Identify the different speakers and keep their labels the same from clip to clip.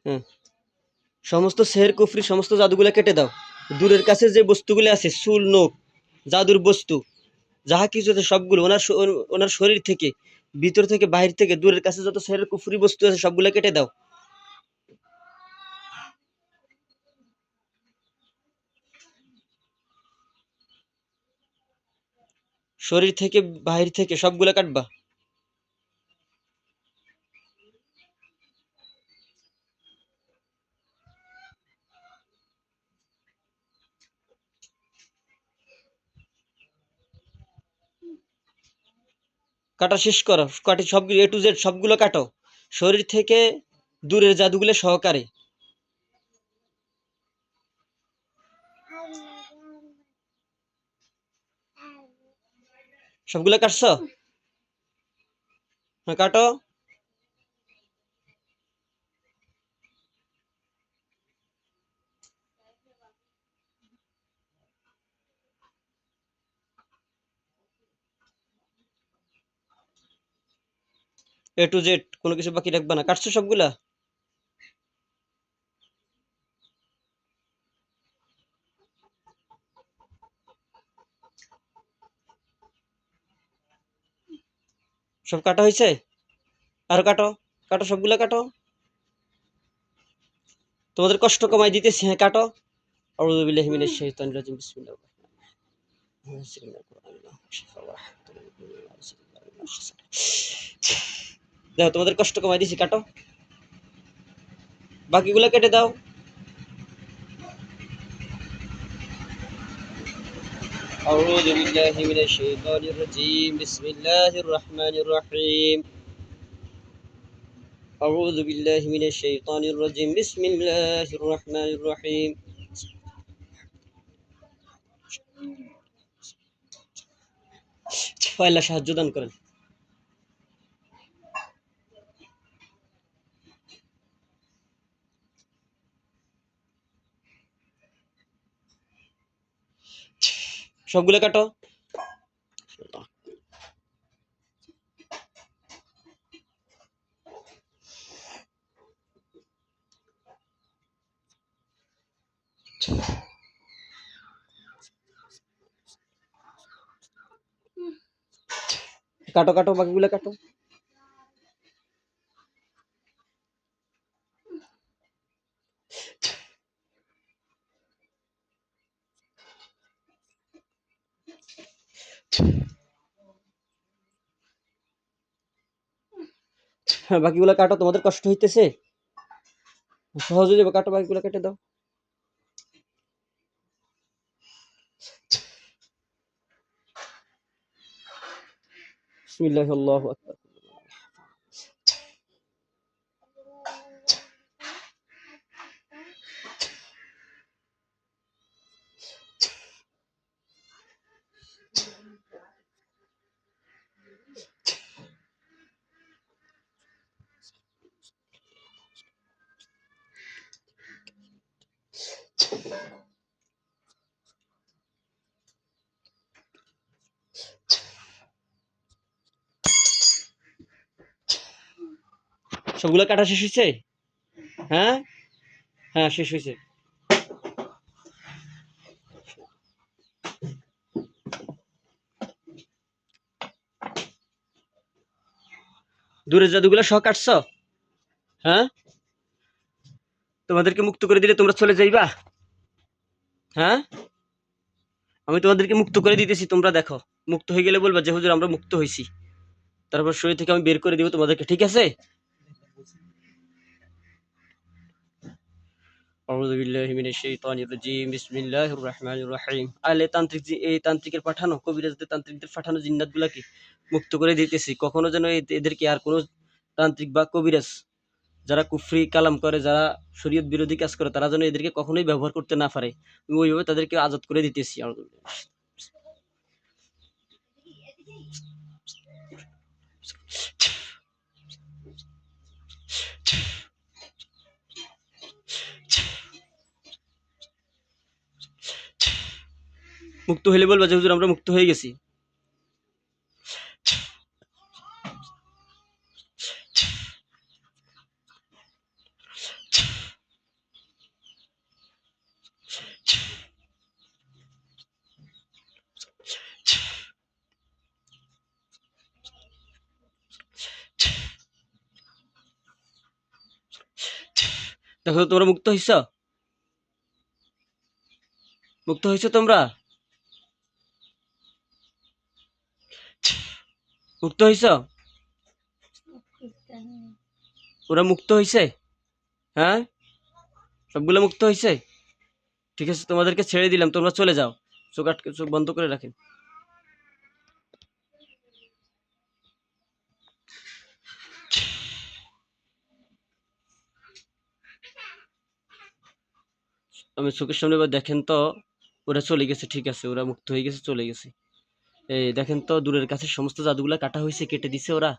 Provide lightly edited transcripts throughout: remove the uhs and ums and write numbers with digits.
Speaker 1: হ্যাঁ, সমস্ত সেহের কুফরি সমস্ত জাদুগুলো কেটে দাও। দূরের কাছে যে বস্তুগুলো আছে, চুল, নখ, জাদুর বস্তু, যাহা কিছু আছে সবগুলো ওনার শরীর থেকে, ভিতর থেকে, বাহির থেকে, দূরের কাছে যত সেহের কুফরি বস্তু আছে সবগুলো কেটে দাও। শরীর থেকে, বাহির থেকে সবগুলো কাটবা। কাটা শেষ করো, কাটি সবগুলো A to Z সবগুলো কাটো, শরীর থেকে দূরের জাদুগুলো সহকারে। সবগুলো কাটছো? হ্যাঁ, কাটো। A to Z কোনো কিছু বাকি রাখবা না। কাটছো সবগুলা? সব কাটা হয়েছে? আরো কাটো, কাটো সবগুলা কাটো। তোমাদের কষ্ট কমাই দিতেছি, হ্যাঁ কাটো। আউযু বিল্লাহি মিনাশ শাইতানির রাজিম, বিসমিল্লাহির রাহমানির রাহিম। দেখো তোমাদের কষ্ট কমাই দিছি, কাটো। বাকিগুলা কেটে দাও। আউযু বিল্লাহি মিনাশ শাইতানির রাজিম, বিসমিল্লাহির রাহমানির রাহিম। আউযু বিল্লাহি মিনাশ শাইতানির রাজিম, বিসমিল্লাহির রাহমানির রাহিম। আল্লাহ সাহায্য দান করেন। সবগুলো কাটো। কাটো কাটো বাকিগুলো কাটো। বাকিগুলো কাটো, তোমাদের কষ্ট হইতেছে, সহজ হয়ে যাবে। কাটো, বাকিগুলো কেটে দাও। বিসমিল্লাহি, আল্লাহু আকবার। সবগুলো কাটা শেষ হয়েছে? হ্যাঁ, হ্যাঁ শেষ হয়েছে। দূরের জাদুগুলো সহ কাটছো? হ্যাঁ, তোমাদেরকে মুক্ত করে দিলে তোমরা চলে যাইবা? হ্যাঁ, আমি তোমাদেরকে মুক্ত করে দিতেছি, তোমরা দেখো। মুক্ত হয়ে গেলে বলবা যে হুজুর আমরা মুক্ত হয়েছি, তারপর শরীর থেকে আমি বের করে দিব তোমাদেরকে, ঠিক আছে? আউযু বিল্লাহি মিনাশ শাইতানির রাজিম, বিসমিল্লাহির রাহমানির রাহিম। আলে তান্ত্রিক, এই তান্ত্রিকের পাঠানো, কবিরাজদের, তান্ত্রিকদের পাঠানো জিন্নাতগুলাকে মুক্ত করে দিতেছি। কখনো যেন এদেরকে আর কোনো তান্ত্রিক বা কবিরাজ যারা কুফরি কালাম করে, যারা শরীয়ত বিরোধী কাজ করে, তারা যেন এদেরকে কখনোই ব্যবহার করতে না পারে। আমি ওইভাবে তাদেরকে আজাদ করে দিতেছি। মুক্ত হইলে বলবা যে হুজুর আমরা মুক্ত হয়ে গেছি। দেখো তো তোমরা মুক্ত হইছ, মুক্ত হইছো তোমরা, মুক্ত হইছ, ওরা মুক্ত হইছে, হ্যাঁ সবগুলো মুক্ত হইছে। ঠিক আছে তোমাদেরকে ছেড়ে দিলাম, তোমরা চলে যাও, চোখ বন্ধ করে রাখেন। আমি চোখের সামনে এবার দেখেন তো, ওরা চলে গেছে, ঠিক আছে ওরা মুক্ত হয়ে গেছে, চলে গেছে। এই দেখেন তো দূরের কাছে সমস্ত জাদুগুলা কাটা হয়েছে, কেটে দিছে ওরা।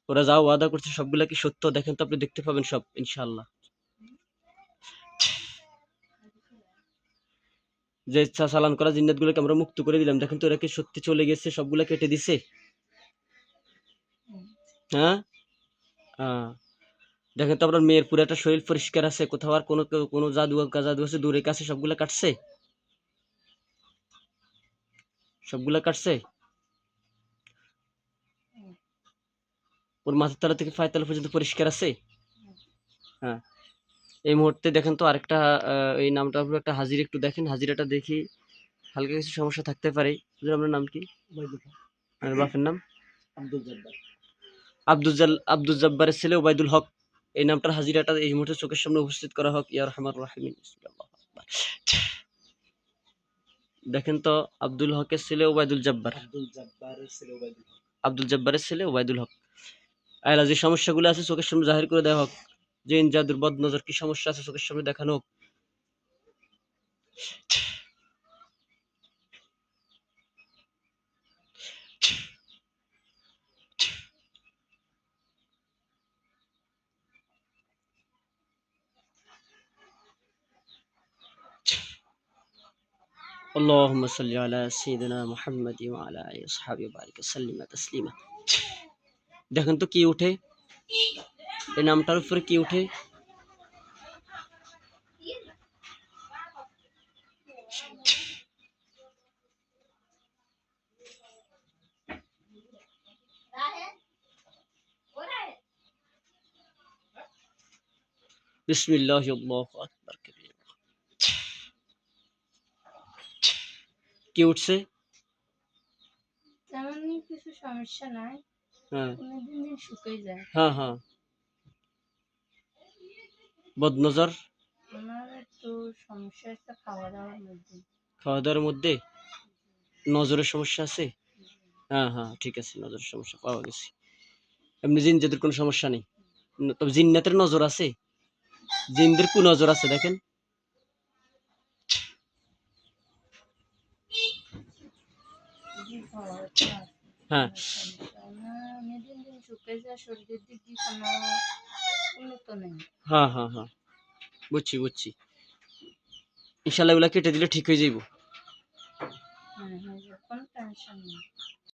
Speaker 1: ওরা যা ওয়াদা করছে সবগুলা কি সত্য, দেখেন তো আপনি দেখতে পাবেন সব ইনশাআল্লাহ। যে চালান করা জিন্নাত গুলোকে আমরা মুক্ত করে দিলাম, দেখেন তো এরা কি সত্যি চলে গেছে, সবগুলা কেটে দিছে। হ্যাঁ দেখেন তো আপনার মেয়ের পুরো একটা শরীর পরিষ্কার আছে, কোথাও আর কোনো কোনো জাদু আছে দূরে কাছে সবগুলা কাটছে, সবগুলা কাটছে। ওর মাথার তলা থেকে পায়ের তলা পর্যন্ত পরিষ্কার আছে। হ্যাঁ এই মুহূর্তে দেখেন তো আরেকটা এই নামটা একটা হাজির, একটু দেখেন হাজিরাটা দেখি, হালকা কিছু সমস্যা থাকতে পারে। আপনার নাম কি? আর বাপের নাম? আব্দুল জব্বারের ছেলে ওবায়দুল হক। এই নামটার হাজিরাটা এই মুহূর্তে চোখের সামনে উপস্থিত করা হোক। ইয়া রহমান রাহিমিন। দেখেন তো আব্দুল হকের ছেলে ওবায়দুল জব্বার, আব্দুল জব্বারের ছেলে ওবায়দুল হক। আয়লা যে সমস্যাগুলো আছে চোখের সামনে জাহির করে দেওয়া হোক, জিন জাদুর বদ নজর কি সমস্যা আছে চোখের সামনে দেখানো হোক। اللهم صل على سيدنا محمد وعلى آله وصحبه وبارك وسلم تسليما। দেখেন তো কি উঠে, এই নামটার উপরে কি উঠে। বিসমিল্লাহ আল্লাহু আকবার। কি উঠছে?
Speaker 2: তেমন কিছু সমস্যা নাই,
Speaker 1: হ্যাঁ
Speaker 2: কোনোদিন দিন শুকিয়ে যায়।
Speaker 1: হ্যাঁ হ্যাঁ বদনজর
Speaker 2: আমার একটু সমস্যা আছে খাওয়া দাওয়ার মধ্যে।
Speaker 1: খাওয়া দাওয়ার মধ্যে নজরের সমস্যা আছে। হ্যাঁ হ্যাঁ ঠিক আছে, নজরের সমস্যা পাওয়া গেছে। এমনি জিন জাদুর কোনো সমস্যা নেই, তবে জিন্নাতের নজর আছে, জিনদের কু নজর আছে দেখেন। হ্যাঁ
Speaker 2: আমি দিন দিন শুকিয়ে যায়, শরীরের দিক দিয়ে কোনো উন্নত নেই।
Speaker 1: হ্যাঁ হ্যাঁ হ্যাঁ বুঝছি বুঝছি, ইনশাল্লাহ এগুলা কেটে দিলে ঠিক হয়ে যাইব।
Speaker 2: হ্যাঁ হ্যাঁ কোনো টেনশন নেই।